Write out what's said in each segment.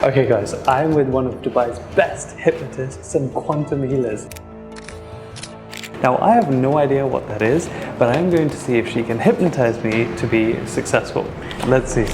Okay guys, I'm with one of Dubai's best hypnotists and quantum healers. Now I have no idea what that is, but I'm going to see if she can hypnotize me to be successful. Let's see.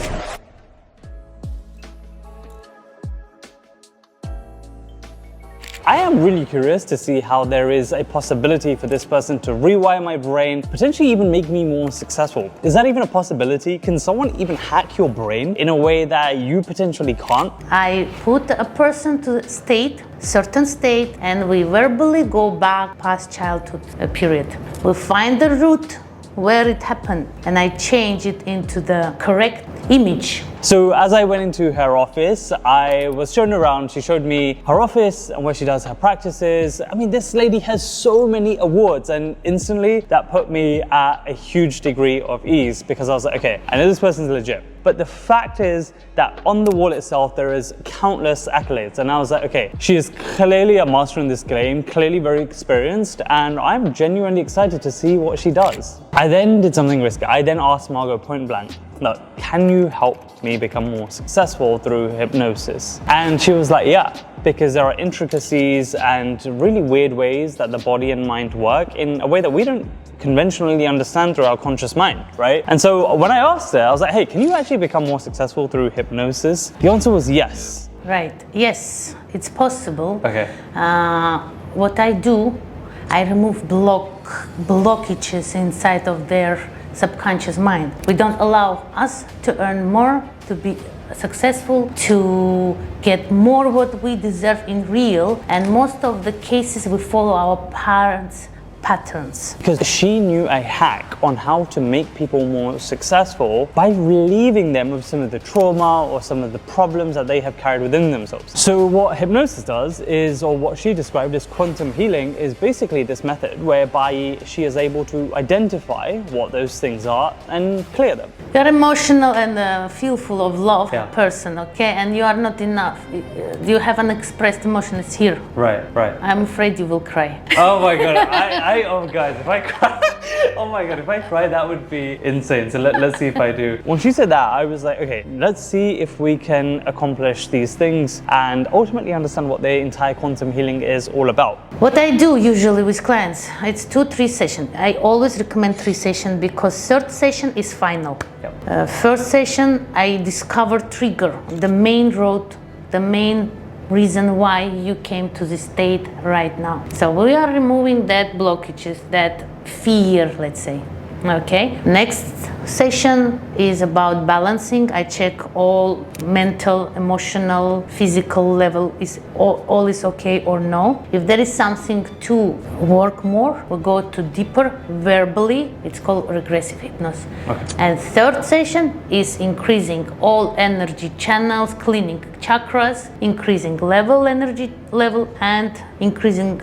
I am really curious to see how there is a possibility for this person to rewire my brain, potentially even make me more successful. Is that even a possibility? Can someone even hack your brain in a way that you potentially can't? I put a person to certain state, and we verbally go back past childhood period. We find the root where it happened, and I change it into the correct image. So as I went into her office, I was shown around. She showed me her office and where she does her practices. I mean, this lady has so many awards, and instantly that put me at a huge degree of ease, because I was like, okay, I know this person's legit. But the fact is that on the wall itself, there is countless accolades. And I was like, okay, she is clearly a master in this game, clearly very experienced, and I'm genuinely excited to see what she does. I then did something risky. I then asked Margo point blank, look, can you help me become more successful through hypnosis? And she was like, yeah, because there are intricacies and really weird ways that the body and mind work in a way that we don't conventionally understand through our conscious mind, right? And so when I asked her, I was like, hey, can you actually become more successful through hypnosis? The answer was yes. Right, yes, it's possible. Okay. What I do, I remove blockages inside of their subconscious mind. We don't allow us to earn more, to be successful, to get more what we deserve in real, and most of the cases we follow our parents' patterns. Because she knew a hack on how to make people more successful by relieving them of some of the trauma or some of the problems that they have carried within themselves. So what hypnosis does is, or what she described as quantum healing, is basically this method whereby she is able to identify what those things are and clear them. You're emotional and fearful of love person, okay? And you are not enough. You haven't expressed emotion, it's here. Right. I'm afraid you will cry. Oh my God, oh guys, if I cry, oh my God, if I cry, that would be insane. So let's see if I do. When she said that, I was like, okay, let's see if we can accomplish these things and ultimately understand what the entire quantum healing is all about. What I do usually with clients, it's 2-3 sessions. I always recommend 3 sessions because third session is final. Yep. First session, I discover trigger, the main road, the main reason why you came to this state right now. So we are removing that blockages, that fear, let's say. Okay, next session is about balancing. I check all mental, emotional, physical level, is all is okay or no. If there is something to work more, we go to deeper verbally. It's called regressive hypnosis. Okay. And third session is increasing all energy channels, cleaning chakras, increasing energy level, and increasing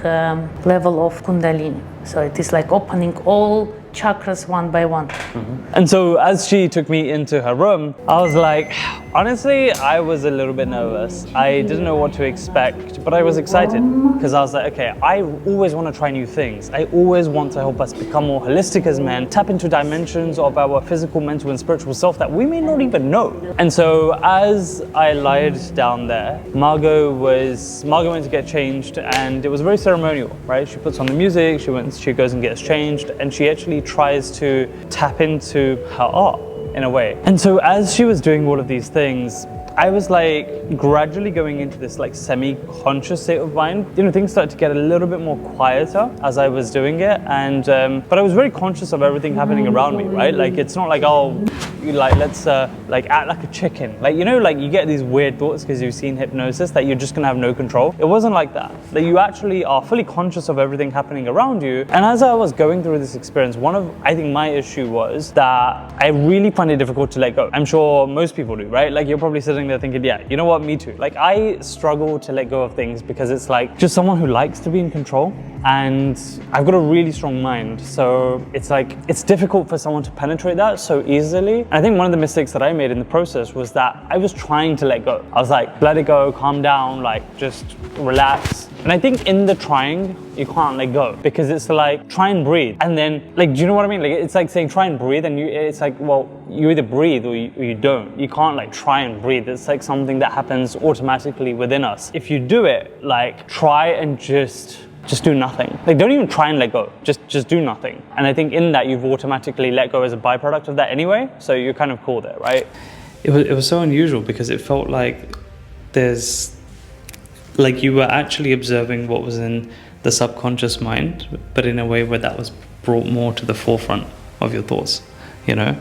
level of kundalini. So it is like opening all chakras one by one. Mm-hmm. And so as she took me into her room, I was like, honestly, I was a little bit nervous. I didn't know what to expect, but I was excited because I was like, okay, I always want to try new things. I always want to help us become more holistic as men, tap into dimensions of our physical, mental, and spiritual self that we may not even know. And so as I lied down there, Margo went to get changed, and it was very ceremonial, right? She puts on the music, she goes and gets changed, and she actually tries to tap into her art in a way. And so as she was doing all of these things, I was like gradually going into this like semi-conscious state of mind. You know, things started to get a little bit more quieter as I was doing it, and but I was very conscious of everything happening around me, right? Like it's not like, oh, let's like act like a chicken. Like, you know, like you get these weird thoughts because you've seen hypnosis that you're just gonna have no control. It wasn't like that. Like you actually are fully conscious of everything happening around you. And as I was going through this experience, I think my issue was that I really find it difficult to let go. I'm sure most people do, right? Like you're probably sitting there thinking, yeah, you know what, me too. Like I struggle to let go of things because it's like just someone who likes to be in control, and I've got a really strong mind. So it's like, it's difficult for someone to penetrate that so easily. And I think one of the mistakes that I made in the process was that I was trying to let go. I was like, let it go, calm down, like just relax. And I think in the trying, you can't let go, because it's like, try and breathe. And then, like, do you know what I mean? Like, it's like saying try and breathe, and it's like, well, you either breathe or you don't. You can't like try and breathe. It's like something that happens automatically within us. If you do it, like, try and just do nothing. Like, don't even try and let go. Just do nothing. And I think in that, you've automatically let go as a byproduct of that anyway. So you're kind of cool there, right? It was so unusual, because it felt like you were actually observing what was in the subconscious mind, but in a way where that was brought more to the forefront of your thoughts, you know?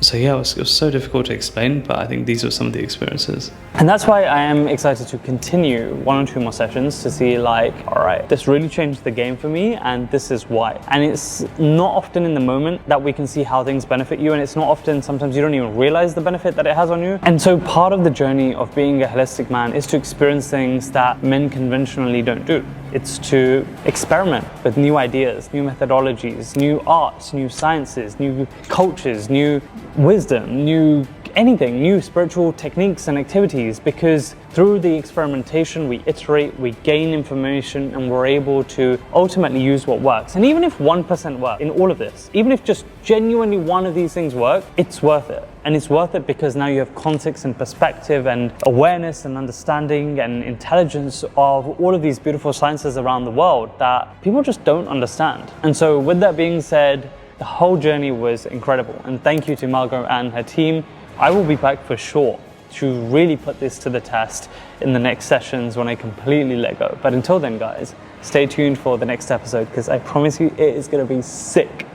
So yeah, it was so difficult to explain, but I think these were some of the experiences. And that's why I am excited to continue 1 or 2 more sessions to see, like, all right, this really changed the game for me, and this is why. And it's not often in the moment that we can see how things benefit you, and it's not often, sometimes you don't even realize the benefit that it has on you. And so part of the journey of being a holistic man is to experience things that men conventionally don't do. It's to experiment with new ideas, new methodologies, new arts, new sciences, new cultures, new wisdom, new anything, new spiritual techniques and activities, because through the experimentation, we iterate, we gain information, and we're able to ultimately use what works. And even if 1% work in all of this, even if just genuinely one of these things work, it's worth it. And it's worth it because now you have context and perspective and awareness and understanding and intelligence of all of these beautiful sciences around the world that people just don't understand. And so with that being said, the whole journey was incredible. And thank you to Margo and her team. I will be back for sure to really put this to the test in the next sessions when I completely let go. But until then, guys, stay tuned for the next episode, because I promise you it is going to be sick.